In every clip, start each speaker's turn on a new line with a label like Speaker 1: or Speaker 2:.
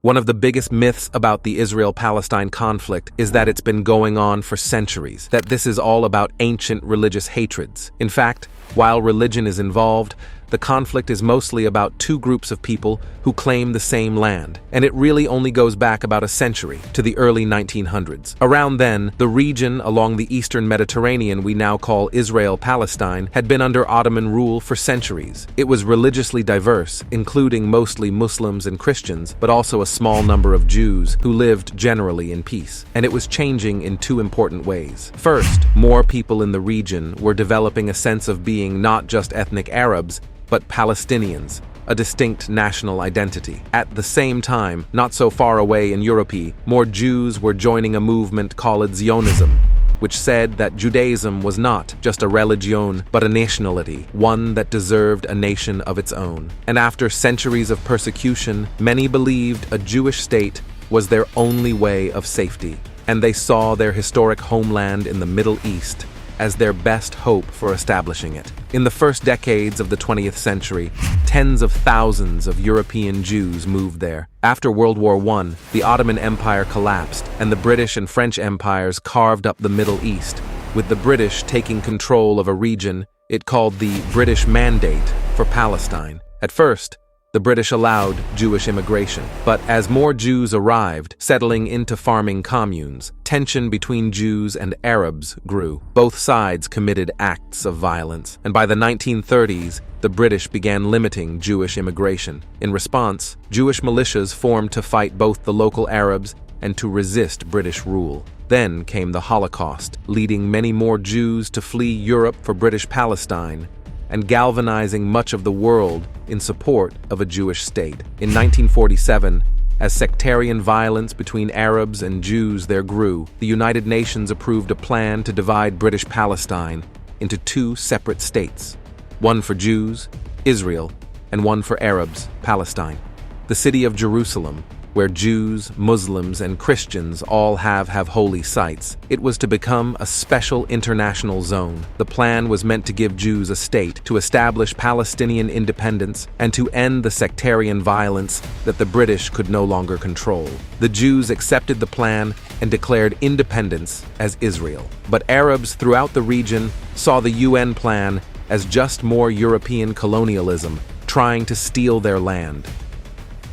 Speaker 1: One of the biggest myths about the Israel-Palestine conflict is that it's been going on for centuries, that this is all about ancient religious hatreds. In fact, while religion is involved, the conflict is mostly about two groups of people who claim the same land, and it really only goes back about a century, to the early 1900s. Around then, the region along the eastern Mediterranean we now call Israel-Palestine had been under Ottoman rule for centuries. It was religiously diverse, including mostly Muslims and Christians, but also a small number of Jews who lived generally in peace. And it was changing in two important ways. First, more people in the region were developing a sense of being not just ethnic Arabs, but Palestinians, a distinct national identity. At the same time, not so far away in Europe, more Jews were joining a movement called Zionism, which said that Judaism was not just a religion, but a nationality, one that deserved a nation of its own. And after centuries of persecution, many believed a Jewish state was their only way of safety, and they saw their historic homeland in the Middle East as their best hope for establishing it. In the first decades of the 20th century, tens of thousands of European Jews moved there. After World War I, the Ottoman Empire collapsed, and the British and French empires carved up the Middle East, with the British taking control of a region it called the British Mandate for Palestine. At first, the British allowed Jewish immigration, but as more Jews arrived, settling into farming communes, tension between Jews and Arabs grew. Both sides committed acts of violence, and by the 1930s, the British began limiting Jewish immigration. In response, Jewish militias formed to fight both the local Arabs and to resist British rule. Then came the Holocaust, leading many more Jews to flee Europe for British Palestine, and galvanizing much of the world in support of a Jewish state. In 1947, as sectarian violence between Arabs and Jews there grew, the United Nations approved a plan to divide British Palestine into two separate states, one for Jews, Israel, and one for Arabs, Palestine. The city of Jerusalem, where Jews, Muslims, and Christians all have holy sites, it was to become a special international zone. The plan was meant to give Jews a state, to establish Palestinian independence, and to end the sectarian violence that the British could no longer control. The Jews accepted the plan and declared independence as Israel. But Arabs throughout the region saw the UN plan as just more European colonialism, trying to steal their land.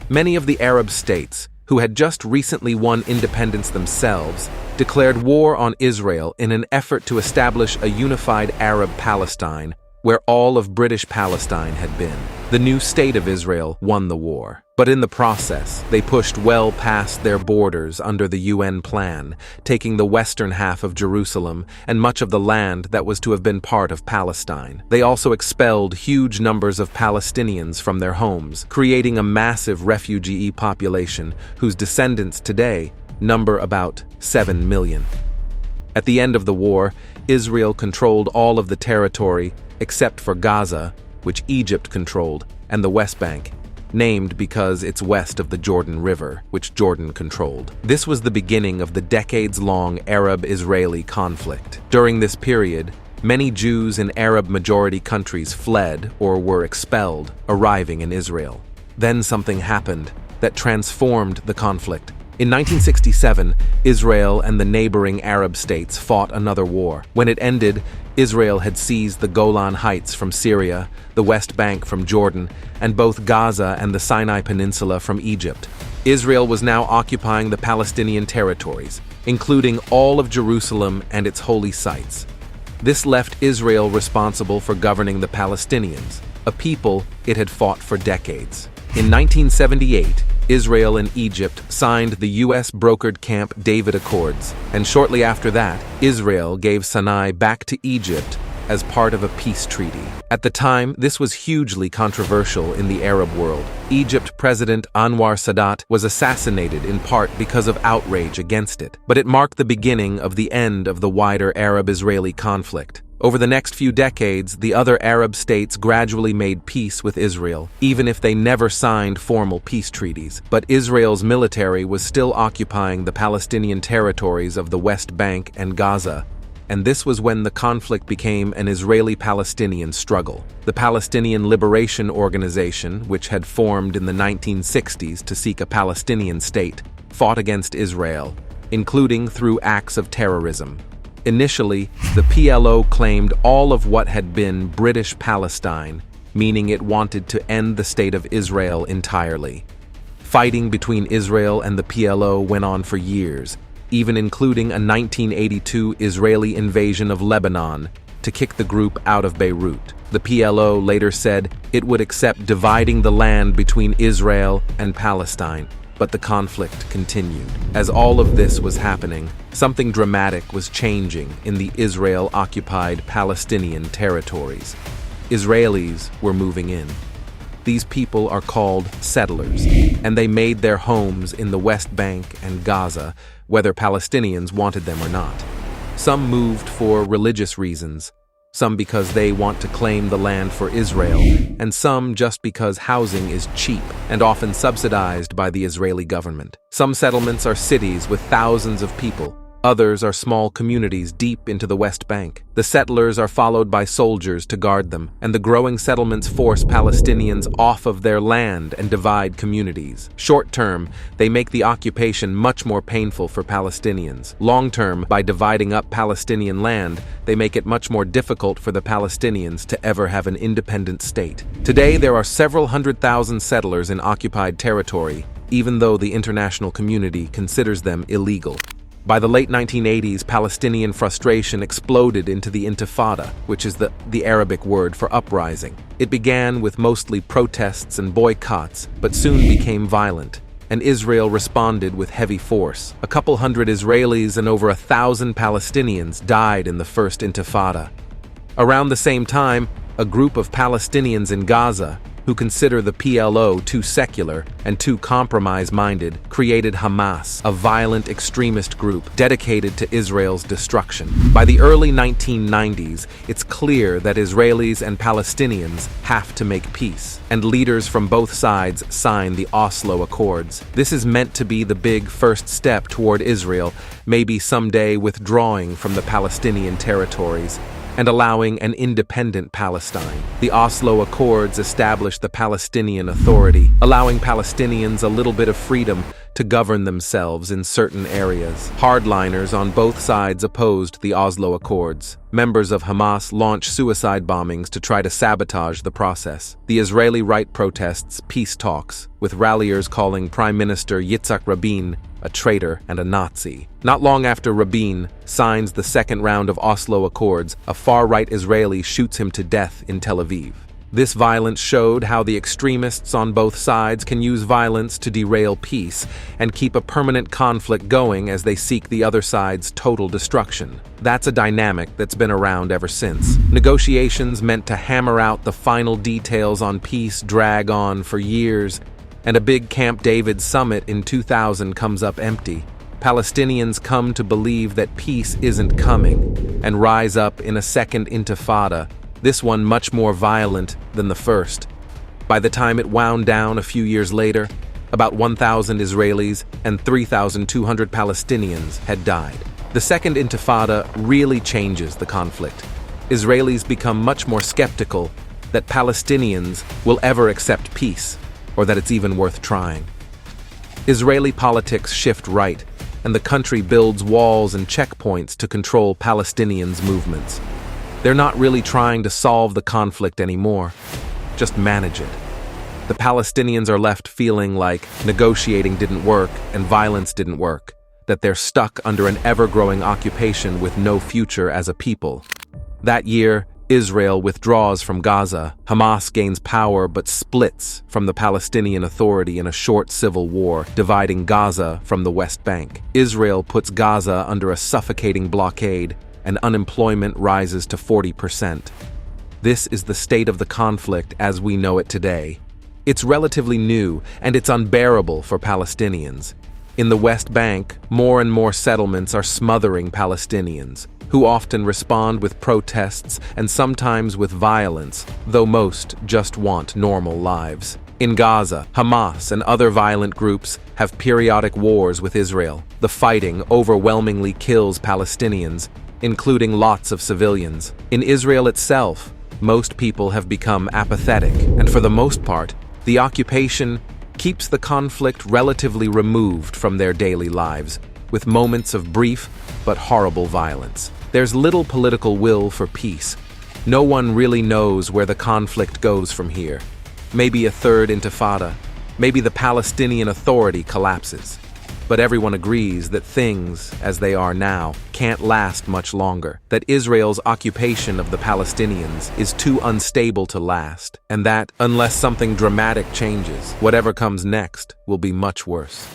Speaker 1: Many of the Arab states, who had just recently won independence themselves, declared war on Israel in an effort to establish a unified Arab Palestine where all of British Palestine had been. The new state of Israel won the war, but in the process, they pushed well past their borders under the UN plan, taking the western half of Jerusalem and much of the land that was to have been part of Palestine. They also expelled huge numbers of Palestinians from their homes, creating a massive refugee population whose descendants today number about 7 million. At the end of the war, Israel controlled all of the territory except for Gaza, which Egypt controlled, and the West Bank, named because it's west of the Jordan River, which Jordan controlled. This was the beginning of the decades-long Arab-Israeli conflict. During this period, many Jews in Arab-majority countries fled or were expelled, arriving in Israel. Then something happened that transformed the conflict. In 1967, Israel and the neighboring Arab states fought another war. When it ended, Israel had seized the Golan Heights from Syria, the West Bank from Jordan, and both Gaza and the Sinai Peninsula from Egypt. Israel was now occupying the Palestinian territories, including all of Jerusalem and its holy sites. This left Israel responsible for governing the Palestinians, a people it had fought for decades. In 1978, Israel and Egypt signed the US-brokered Camp David Accords, and shortly after that, Israel gave Sinai back to Egypt as part of a peace treaty. At the time, this was hugely controversial in the Arab world. Egypt President Anwar Sadat was assassinated in part because of outrage against it, but it marked the beginning of the end of the wider Arab-Israeli conflict. Over the next few decades, the other Arab states gradually made peace with Israel, even if they never signed formal peace treaties. But Israel's military was still occupying the Palestinian territories of the West Bank and Gaza, and this was when the conflict became an Israeli-Palestinian struggle. The Palestinian Liberation Organization, which had formed in the 1960s to seek a Palestinian state, fought against Israel, including through acts of terrorism. Initially, the PLO claimed all of what had been British Palestine, meaning it wanted to end the state of Israel entirely. Fighting between Israel and the PLO went on for years, even including a 1982 Israeli invasion of Lebanon to kick the group out of Beirut. The PLO later said it would accept dividing the land between Israel and Palestine, but the conflict continued. As all of this was happening, something dramatic was changing in the Israel-occupied Palestinian territories. Israelis were moving in. These people are called settlers, and they made their homes in the West Bank and Gaza, whether Palestinians wanted them or not. Some moved for religious reasons, some because they want to claim the land for Israel, and some just because housing is cheap and often subsidized by the Israeli government. Some settlements are cities with thousands of people. Others are small communities deep into the West Bank. The settlers are followed by soldiers to guard them, and the growing settlements force Palestinians off of their land and divide communities. Short term, they make the occupation much more painful for Palestinians. Long term, by dividing up Palestinian land, they make it much more difficult for the Palestinians to ever have an independent state. Today, there are several 100,000 settlers in occupied territory, even though the international community considers them illegal. By the late 1980s, Palestinian frustration exploded into the Intifada, which is the Arabic word for uprising. It began with mostly protests and boycotts, but soon became violent, and Israel responded with heavy force. A couple hundred Israelis and over 1,000 Palestinians died in the first Intifada. Around the same time, a group of Palestinians in Gaza, who consider the PLO too secular and too compromise-minded, created Hamas, a violent extremist group dedicated to Israel's destruction. By the early 1990s, it's clear that Israelis and Palestinians have to make peace, and leaders from both sides sign the Oslo Accords. This is meant to be the big first step toward Israel, maybe someday withdrawing from the Palestinian territories and allowing an independent Palestine. The Oslo Accords established the Palestinian Authority, allowing Palestinians a little bit of freedom to govern themselves in certain areas. Hardliners on both sides opposed the Oslo Accords. Members of Hamas launched suicide bombings to try to sabotage the process. The Israeli right protests peace talks, with ralliers calling Prime Minister Yitzhak Rabin a traitor and a Nazi. Not long after Rabin signs the second round of Oslo Accords, a far-right Israeli shoots him to death in Tel Aviv. This violence showed how the extremists on both sides can use violence to derail peace and keep a permanent conflict going as they seek the other side's total destruction. That's a dynamic that's been around ever since. Negotiations meant to hammer out the final details on peace drag on for years, and a big Camp David summit in 2000 comes up empty. Palestinians come to believe that peace isn't coming and rise up in a second intifada, this one much more violent than the first. By the time it wound down a few years later, about 1,000 Israelis and 3,200 Palestinians had died. The second intifada really changes the conflict. Israelis become much more skeptical that Palestinians will ever accept peace, or that it's even worth trying. Israeli politics shift right, and the country builds walls and checkpoints to control Palestinians' movements. They're not really trying to solve the conflict anymore, just manage it. The Palestinians are left feeling like negotiating didn't work and violence didn't work, that they're stuck under an ever-growing occupation with no future as a people. That year, Israel withdraws from Gaza, Hamas gains power but splits from the Palestinian Authority in a short civil war, dividing Gaza from the West Bank. Israel puts Gaza under a suffocating blockade, and unemployment rises to 40%. This is the state of the conflict as we know it today. It's relatively new, and it's unbearable for Palestinians. In the West Bank, more and more settlements are smothering Palestinians, who often respond with protests and sometimes with violence, though most just want normal lives. In Gaza, Hamas and other violent groups have periodic wars with Israel. The fighting overwhelmingly kills Palestinians, including lots of civilians. In Israel itself, most people have become apathetic, and for the most part, the occupation keeps the conflict relatively removed from their daily lives, with moments of brief but horrible violence. There's little political will for peace. No one really knows where the conflict goes from here. Maybe a third intifada, maybe the Palestinian Authority collapses. But everyone agrees that things, as they are now, can't last much longer, that Israel's occupation of the Palestinians is too unstable to last, and that, unless something dramatic changes, whatever comes next will be much worse.